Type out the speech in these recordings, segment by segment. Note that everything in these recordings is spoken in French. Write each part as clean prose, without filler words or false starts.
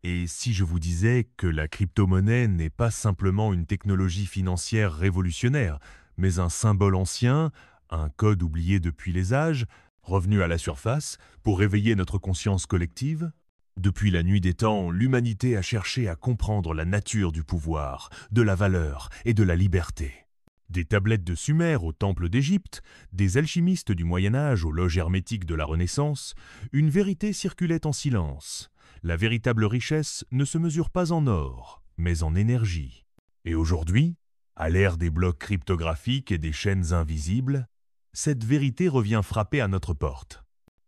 Et si je vous disais que la crypto-monnaie n'est pas simplement une technologie financière révolutionnaire, mais un symbole ancien, un code oublié depuis les âges, revenu à la surface pour réveiller notre conscience collective? Depuis la nuit des temps, l'humanité a cherché à comprendre la nature du pouvoir, de la valeur et de la liberté. Des tablettes de Sumer au temple d'Égypte, des alchimistes du Moyen-Âge aux loges hermétiques de la Renaissance, une vérité circulait en silence. La véritable richesse ne se mesure pas en or, mais en énergie. Et aujourd'hui, à l'ère des blocs cryptographiques et des chaînes invisibles, cette vérité revient frapper à notre porte.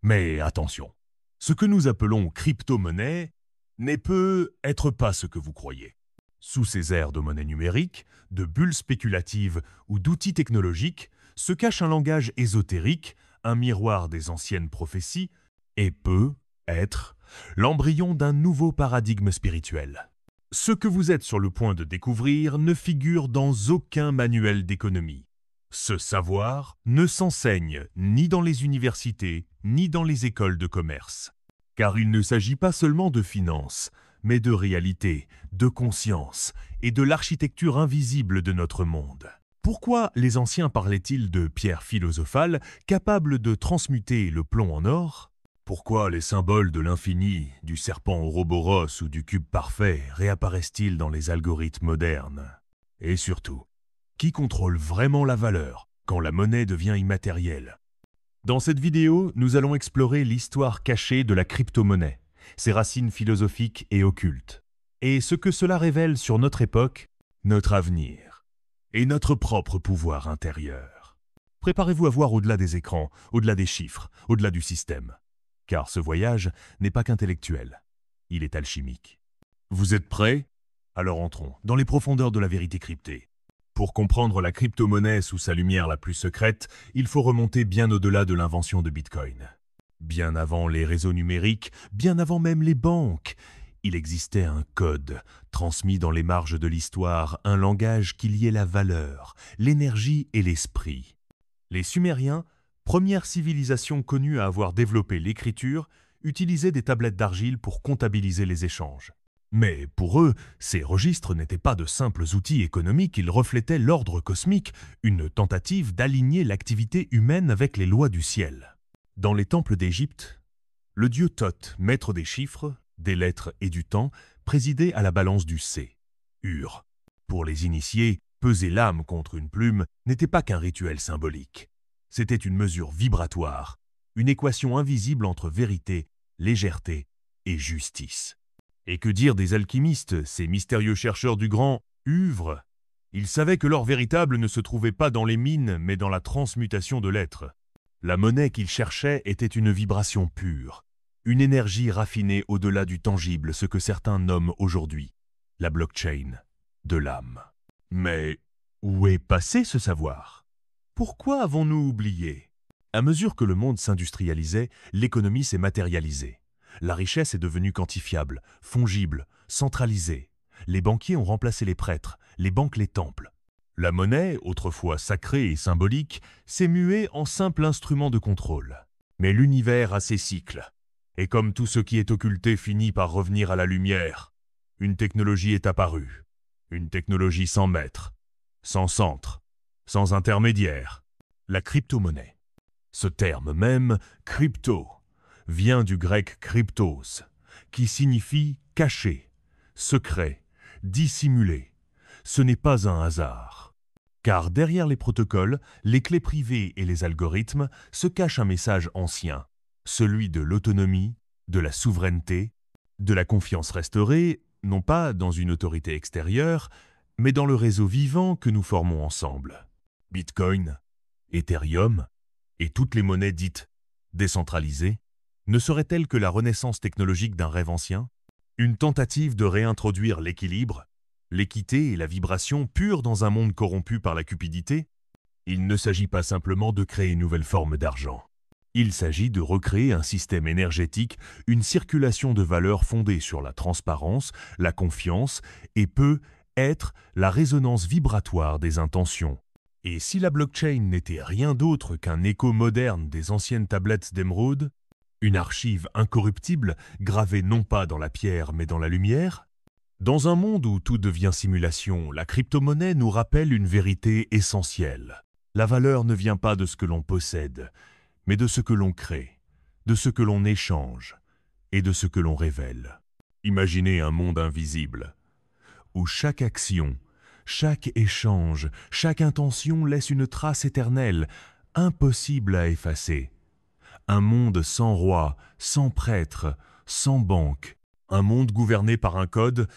Mais attention, ce que nous appelons crypto-monnaie n'est peut être pas ce que vous croyez. Sous ces airs de monnaie numérique, de bulles spéculatives ou d'outils technologiques se cache un langage ésotérique, un miroir des anciennes prophéties, et peut être l'embryon d'un nouveau paradigme spirituel. Ce que vous êtes sur le point de découvrir ne figure dans aucun manuel d'économie. Ce savoir ne s'enseigne ni dans les universités, ni dans les écoles de commerce. Car il ne s'agit pas seulement de finances, mais de réalité, de conscience et de l'architecture invisible de notre monde. Pourquoi les anciens parlaient-ils de pierres philosophales capables de transmuter le plomb en or? Pourquoi les symboles de l'infini, du serpent Ouroboros ou du cube parfait réapparaissent-ils dans les algorithmes modernes? Et surtout, qui contrôle vraiment la valeur quand la monnaie devient immatérielle? Dans cette vidéo, nous allons explorer l'histoire cachée de la crypto-monnaie, ses racines philosophiques et occultes, et ce que cela révèle sur notre époque, notre avenir et notre propre pouvoir intérieur. Préparez-vous à voir au-delà des écrans, au-delà des chiffres, au-delà du système. Car ce voyage n'est pas qu'intellectuel, il est alchimique. Vous êtes prêts? Alors entrons dans les profondeurs de la vérité cryptée. Pour comprendre la crypto-monnaie sous sa lumière la plus secrète, il faut remonter bien au-delà de l'invention de Bitcoin. Bien avant les réseaux numériques, bien avant même les banques, il existait un code, transmis dans les marges de l'histoire, un langage qui liait la valeur, l'énergie et l'esprit. Les Sumériens, première civilisation connue à avoir développé l'écriture, utilisaient des tablettes d'argile pour comptabiliser les échanges. Mais pour eux, ces registres n'étaient pas de simples outils économiques, ils reflétaient l'ordre cosmique, une tentative d'aligner l'activité humaine avec les lois du ciel. Dans les temples d'Égypte, le dieu Thoth, maître des chiffres, des lettres et du temps, présidait à la balance du C. Ur. Pour les initiés, peser l'âme contre une plume n'était pas qu'un rituel symbolique. C'était une mesure vibratoire, une équation invisible entre vérité, légèreté et justice. Et que dire des alchimistes, ces mystérieux chercheurs du grand Uvre? Ils savaient que l'or véritable ne se trouvait pas dans les mines, mais dans la transmutation de l'être. La monnaie qu'ils cherchaient était une vibration pure, une énergie raffinée au-delà du tangible, ce que certains nomment aujourd'hui la blockchain de l'âme. Mais où est passé ce savoir? Pourquoi avons-nous oublié? À mesure que le monde s'industrialisait, l'économie s'est matérialisée. La richesse est devenue quantifiable, fongible, centralisée. Les banquiers ont remplacé les prêtres, les banques les temples. La monnaie, autrefois sacrée et symbolique, s'est muée en simple instrument de contrôle. Mais l'univers a ses cycles. Et comme tout ce qui est occulté finit par revenir à la lumière, une technologie est apparue. Une technologie sans maître, sans centre, sans intermédiaire. La crypto-monnaie. Ce terme même, crypto, vient du grec kryptos, qui signifie caché, secret, dissimulé. Ce n'est pas un hasard. Car derrière les protocoles, les clés privées et les algorithmes se cache un message ancien, celui de l'autonomie, de la souveraineté, de la confiance restaurée, non pas dans une autorité extérieure, mais dans le réseau vivant que nous formons ensemble. Bitcoin, Ethereum et toutes les monnaies dites décentralisées ne serait-elle que la renaissance technologique d'un rêve ancien? Une tentative de réintroduire l'équilibre, l'équité et la vibration pure dans un monde corrompu par la cupidité? Il ne s'agit pas simplement de créer une nouvelle forme d'argent. Il s'agit de recréer un système énergétique, une circulation de valeurs fondée sur la transparence, la confiance et peut être la résonance vibratoire des intentions. Et si la blockchain n'était rien d'autre qu'un écho moderne des anciennes tablettes d'émeraude, Une archive incorruptible, gravée non pas dans la pierre mais dans la lumière? Dans un monde où tout devient simulation, la crypto-monnaie nous rappelle une vérité essentielle. La valeur ne vient pas de ce que l'on possède, mais de ce que l'on crée, de ce que l'on échange et de ce que l'on révèle. Imaginez un monde invisible, où chaque action, chaque échange, chaque intention laisse une trace éternelle, impossible à effacer. Un monde sans roi, sans prêtre, sans banque. Un monde gouverné par un code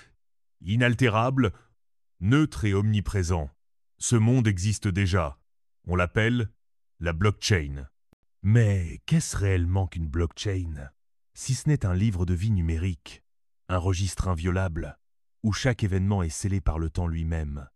inaltérable, neutre et omniprésent. Ce monde existe déjà. On l'appelle la blockchain. Mais qu'est-ce réellement qu'une blockchain? Si ce n'est un livre de vie numérique, un registre inviolable, où chaque événement est scellé par le temps lui-même.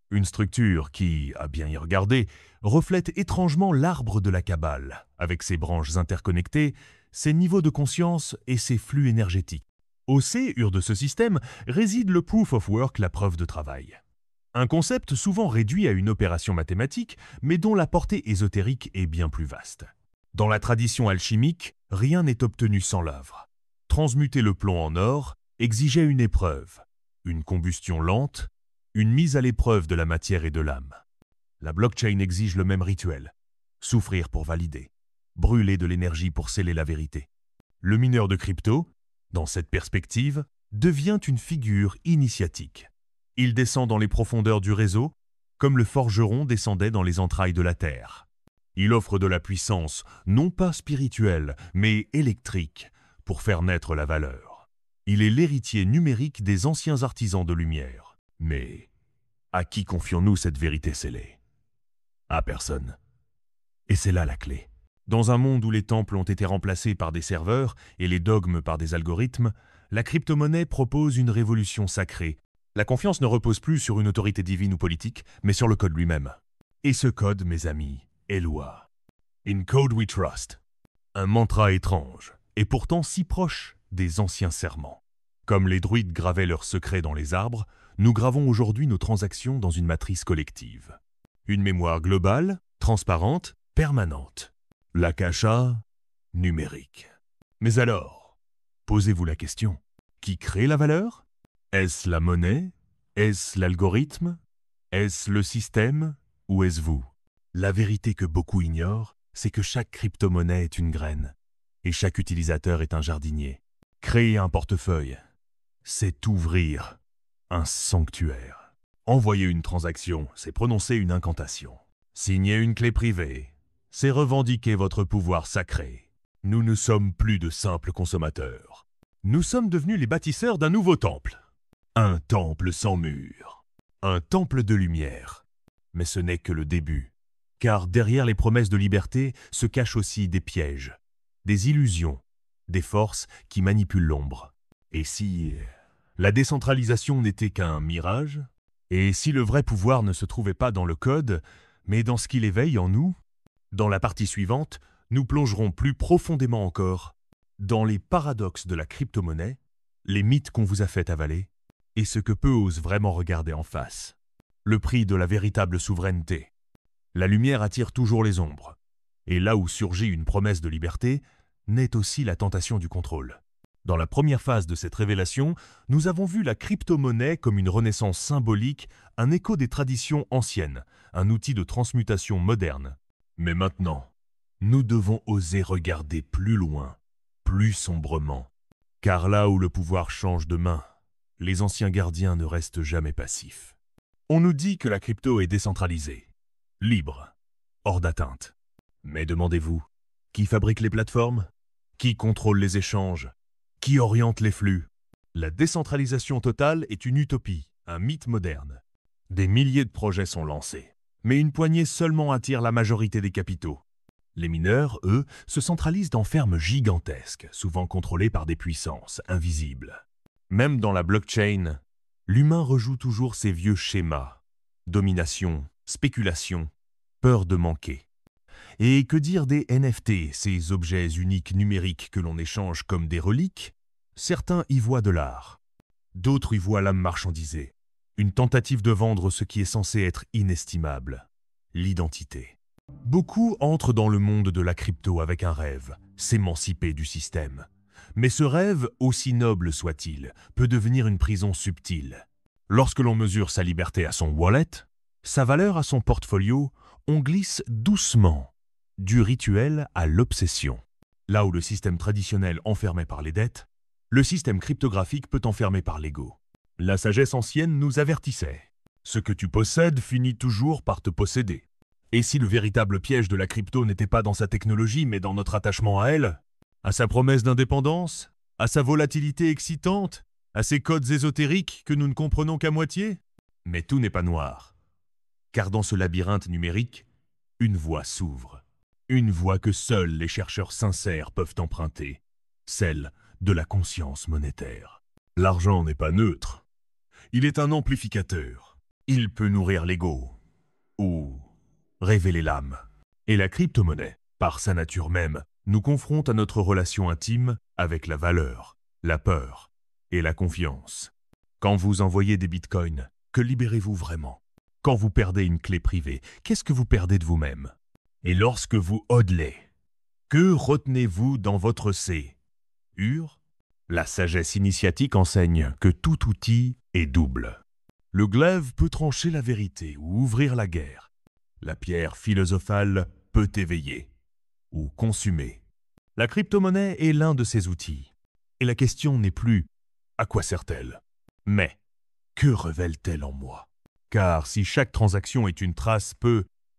Une structure qui, à bien y regarder, reflète étrangement l'arbre de la Kabbale, avec ses branches interconnectées, ses niveaux de conscience et ses flux énergétiques. Au cœur de ce système réside le proof of work, la preuve de travail. Un concept souvent réduit à une opération mathématique, mais dont la portée ésotérique est bien plus vaste. Dans la tradition alchimique, rien n'est obtenu sans l'œuvre. Transmuter le plomb en or exigeait une épreuve, une combustion lente, une mise à l'épreuve de la matière et de l'âme. La blockchain exige le même rituel. Souffrir pour valider, brûler de l'énergie pour sceller la vérité. Le mineur de crypto, dans cette perspective, devient une figure initiatique. Il descend dans les profondeurs du réseau, comme le forgeron descendait dans les entrailles de la terre. Il offre de la puissance, non pas spirituelle, mais électrique, pour faire naître la valeur. Il est l'héritier numérique des anciens artisans de lumière. Mais à qui confions-nous cette vérité scellée? À personne. Et c'est là la clé. Dans un monde où les temples ont été remplacés par des serveurs et les dogmes par des algorithmes, la crypto-monnaie propose une révolution sacrée. La confiance ne repose plus sur une autorité divine ou politique, mais sur le code lui-même. Et ce code, mes amis, est loi. In code we trust. Un mantra étrange, et pourtant si proche des anciens serments. Comme les druides gravaient leurs secrets dans les arbres, nous gravons aujourd'hui nos transactions dans une matrice collective. Une mémoire globale, transparente, permanente. L'Akasha numérique. Mais alors, posez-vous la question, qui crée la valeur? Est-ce la monnaie? Est-ce l'algorithme? Est-ce le système? Ou est-ce vous? La vérité que beaucoup ignorent, c'est que chaque crypto-monnaie est une graine, et chaque utilisateur est un jardinier. Créer un portefeuille, c'est ouvrir un sanctuaire. Envoyer une transaction, c'est prononcer une incantation. Signer une clé privée, c'est revendiquer votre pouvoir sacré. Nous ne sommes plus de simples consommateurs. Nous sommes devenus les bâtisseurs d'un nouveau temple. Un temple sans mur. Un temple de lumière. Mais ce n'est que le début. Car derrière les promesses de liberté se cachent aussi des pièges, des illusions, des forces qui manipulent l'ombre. Et si la décentralisation n'était qu'un mirage? Et si le vrai pouvoir ne se trouvait pas dans le code, mais dans ce qu'il éveille en nous? Dans la partie suivante, nous plongerons plus profondément encore dans les paradoxes de la crypto-monnaie, les mythes qu'on vous a fait avaler, et ce que peu osent vraiment regarder en face. Le prix de la véritable souveraineté. La lumière attire toujours les ombres, et là où surgit une promesse de liberté, naît aussi la tentation du contrôle. Dans la première phase de cette révélation, nous avons vu la crypto-monnaie comme une renaissance symbolique, un écho des traditions anciennes, un outil de transmutation moderne. Mais maintenant, nous devons oser regarder plus loin, plus sombrement. Car là où le pouvoir change de main, les anciens gardiens ne restent jamais passifs. On nous dit que la crypto est décentralisée, libre, hors d'atteinte. Mais demandez-vous, qui fabrique les plateformes? Qui contrôle les échanges? Qui oriente les flux? La décentralisation totale est une utopie, un mythe moderne. Des milliers de projets sont lancés, mais une poignée seulement attire la majorité des capitaux. Les mineurs, eux, se centralisent dans fermes gigantesques, souvent contrôlées par des puissances invisibles. Même dans la blockchain, l'humain rejoue toujours ses vieux schémas. Domination, spéculation, peur de manquer. Et que dire des NFT, ces objets uniques numériques que l'on échange comme des reliques? Certains y voient de l'art. D'autres y voient l'âme marchandisée. Une tentative de vendre ce qui est censé être inestimable, l'identité. Beaucoup entrent dans le monde de la crypto avec un rêve, s'émanciper du système. Mais ce rêve, aussi noble soit-il, peut devenir une prison subtile. Lorsque l'on mesure sa liberté à son wallet, sa valeur à son portfolio, on glisse doucement, du rituel à l'obsession. Là où le système traditionnel enfermait par les dettes, le système cryptographique peut enfermer par l'ego. La sagesse ancienne nous avertissait. Ce que tu possèdes finit toujours par te posséder. Et si le véritable piège de la crypto n'était pas dans sa technologie, mais dans notre attachement à elle, à sa promesse d'indépendance, à sa volatilité excitante, à ses codes ésotériques que nous ne comprenons qu'à moitié? Mais tout n'est pas noir. Car dans ce labyrinthe numérique, une voie s'ouvre. Une voie que seuls les chercheurs sincères peuvent emprunter. Celle de la conscience monétaire. L'argent n'est pas neutre. Il est un amplificateur. Il peut nourrir l'ego ou révéler l'âme. Et la crypto-monnaie, par sa nature même, nous confronte à notre relation intime avec la valeur, la peur et la confiance. Quand vous envoyez des bitcoins, que libérez-vous vraiment? Quand vous perdez une clé privée, qu'est-ce que vous perdez de vous-même? Et lorsque vous hodlez, que retenez-vous dans votre La sagesse initiatique enseigne que tout outil est double. Le glaive peut trancher la vérité ou ouvrir la guerre. La pierre philosophale peut éveiller ou consumer. La crypto-monnaie est l'un de ces outils. Et la question n'est plus « à quoi sert-elle ?» mais « que révèle-t-elle en moi ?» Car si chaque transaction est une trace,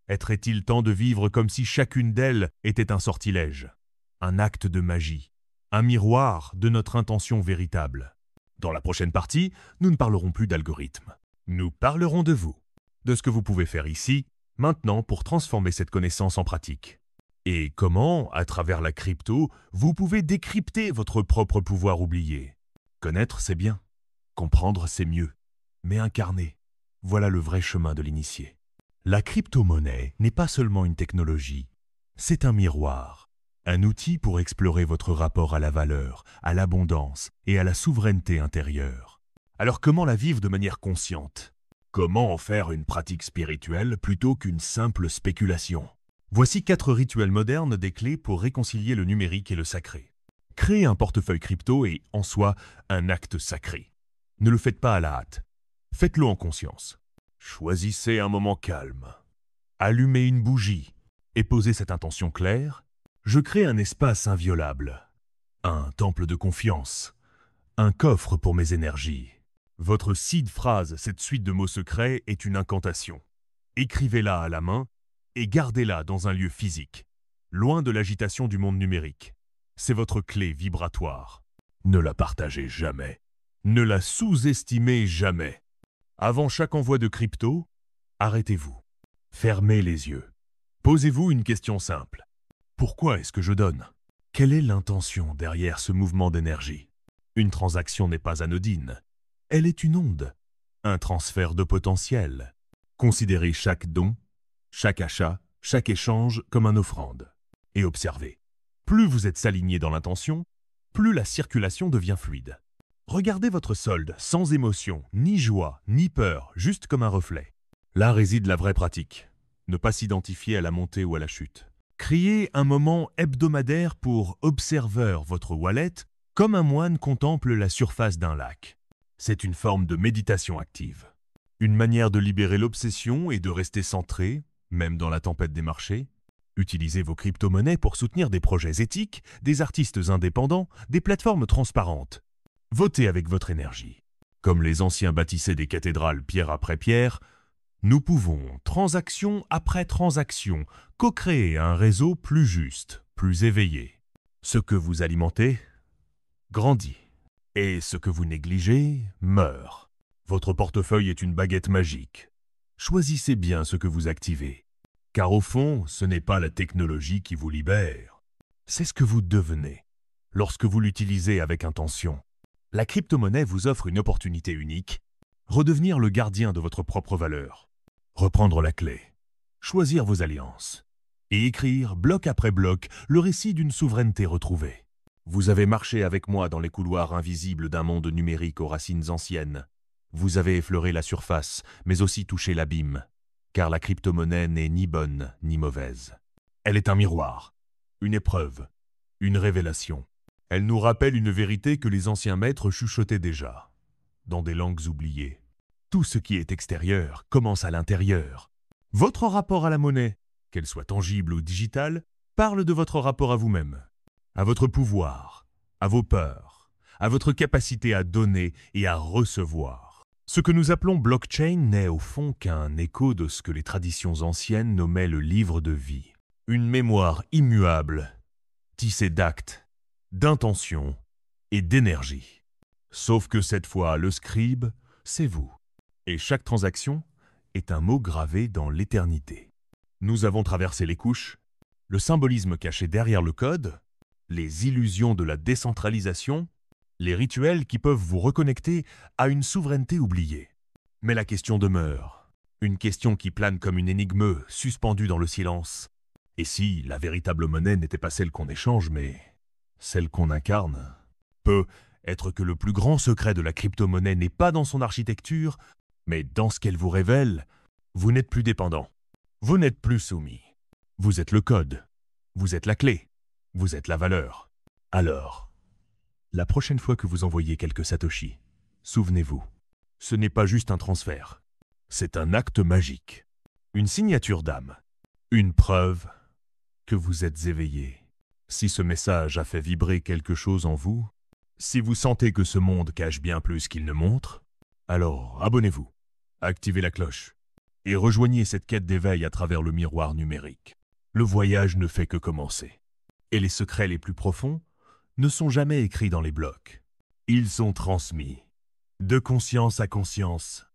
être-il temps de vivre comme si chacune d'elles était un sortilège, un acte de magie, un miroir de notre intention véritable? Dans la prochaine partie, nous ne parlerons plus d'algorithmes. Nous parlerons de vous, de ce que vous pouvez faire ici, maintenant pour transformer cette connaissance en pratique. Et comment, à travers la crypto, vous pouvez décrypter votre propre pouvoir oublié. Connaître, c'est bien. Comprendre, c'est mieux. Mais incarner, voilà le vrai chemin de l'initié. La crypto-monnaie n'est pas seulement une technologie, c'est un miroir. Un outil pour explorer votre rapport à la valeur, à l'abondance et à la souveraineté intérieure. Alors comment la vivre de manière consciente? Comment en faire une pratique spirituelle plutôt qu'une simple spéculation? Voici 4 rituels modernes des clés pour réconcilier le numérique et le sacré. Créer un portefeuille crypto est, en soi, un acte sacré. Ne le faites pas à la hâte. Faites-le en conscience. Choisissez un moment calme. Allumez une bougie et posez cette intention claire. Je crée un espace inviolable, un temple de confiance, un coffre pour mes énergies. Votre seed phrase, cette suite de mots secrets, est une incantation. Écrivez-la à la main et gardez-la dans un lieu physique, loin de l'agitation du monde numérique. C'est votre clé vibratoire. Ne la partagez jamais. Ne la sous-estimez jamais. Avant chaque envoi de crypto, arrêtez-vous. Fermez les yeux. Posez-vous une question simple. Pourquoi est-ce que je donne? Quelle est l'intention derrière ce mouvement d'énergie? Une transaction n'est pas anodine. Elle est une onde, un transfert de potentiel. Considérez chaque don, chaque achat, chaque échange comme une offrande. Et observez. Plus vous êtes aligné dans l'intention, plus la circulation devient fluide. Regardez votre solde sans émotion, ni joie, ni peur, juste comme un reflet. Là réside la vraie pratique. Ne pas s'identifier à la montée ou à la chute. Créez un moment hebdomadaire pour observer votre wallet comme un moine contemple la surface d'un lac. C'est une forme de méditation active. Une manière de libérer l'obsession et de rester centré, même dans la tempête des marchés. Utilisez vos crypto-monnaies pour soutenir des projets éthiques, des artistes indépendants, des plateformes transparentes. Votez avec votre énergie. Comme les anciens bâtissaient des cathédrales pierre après pierre, nous pouvons, transaction après transaction, co-créer un réseau plus juste, plus éveillé. Ce que vous alimentez grandit, et ce que vous négligez meurt. Votre portefeuille est une baguette magique. Choisissez bien ce que vous activez, car au fond, ce n'est pas la technologie qui vous libère. C'est ce que vous devenez, lorsque vous l'utilisez avec intention. La crypto-monnaie vous offre une opportunité unique, redevenir le gardien de votre propre valeur. Reprendre la clé, choisir vos alliances et écrire, bloc après bloc, le récit d'une souveraineté retrouvée. Vous avez marché avec moi dans les couloirs invisibles d'un monde numérique aux racines anciennes. Vous avez effleuré la surface, mais aussi touché l'abîme. car la crypto-monnaie n'est ni bonne ni mauvaise. Elle est un miroir, une épreuve, une révélation. Elle nous rappelle une vérité que les anciens maîtres chuchotaient déjà, dans des langues oubliées. Tout ce qui est extérieur commence à l'intérieur. Votre rapport à la monnaie, qu'elle soit tangible ou digitale, parle de votre rapport à vous-même, à votre pouvoir, à vos peurs, à votre capacité à donner et à recevoir. Ce que nous appelons blockchain n'est au fond qu'un écho de ce que les traditions anciennes nommaient le livre de vie. Une mémoire immuable, tissée d'actes, d'intentions et d'énergie. Sauf que cette fois, le scribe, c'est vous. Et chaque transaction est un mot gravé dans l'éternité. Nous avons traversé les couches, le symbolisme caché derrière le code, les illusions de la décentralisation, les rituels qui peuvent vous reconnecter à une souveraineté oubliée. Mais la question demeure, une question qui plane comme une énigme suspendue dans le silence. Et si la véritable monnaie n'était pas celle qu'on échange, mais celle qu'on incarne? Peut être que le plus grand secret de la crypto-monnaie n'est pas dans son architecture, mais dans ce qu'elle vous révèle. Vous n'êtes plus dépendant, vous n'êtes plus soumis. Vous êtes le code, vous êtes la clé, vous êtes la valeur. Alors, la prochaine fois que vous envoyez quelques satoshi, souvenez-vous, ce n'est pas juste un transfert, c'est un acte magique, une signature d'âme, une preuve que vous êtes éveillé. Si ce message a fait vibrer quelque chose en vous, si vous sentez que ce monde cache bien plus qu'il ne montre, alors abonnez-vous, activez la cloche et rejoignez cette quête d'éveil à travers le miroir numérique. Le voyage ne fait que commencer. Et les secrets les plus profonds ne sont jamais écrits dans les blocs. Ils sont transmis, de conscience à conscience,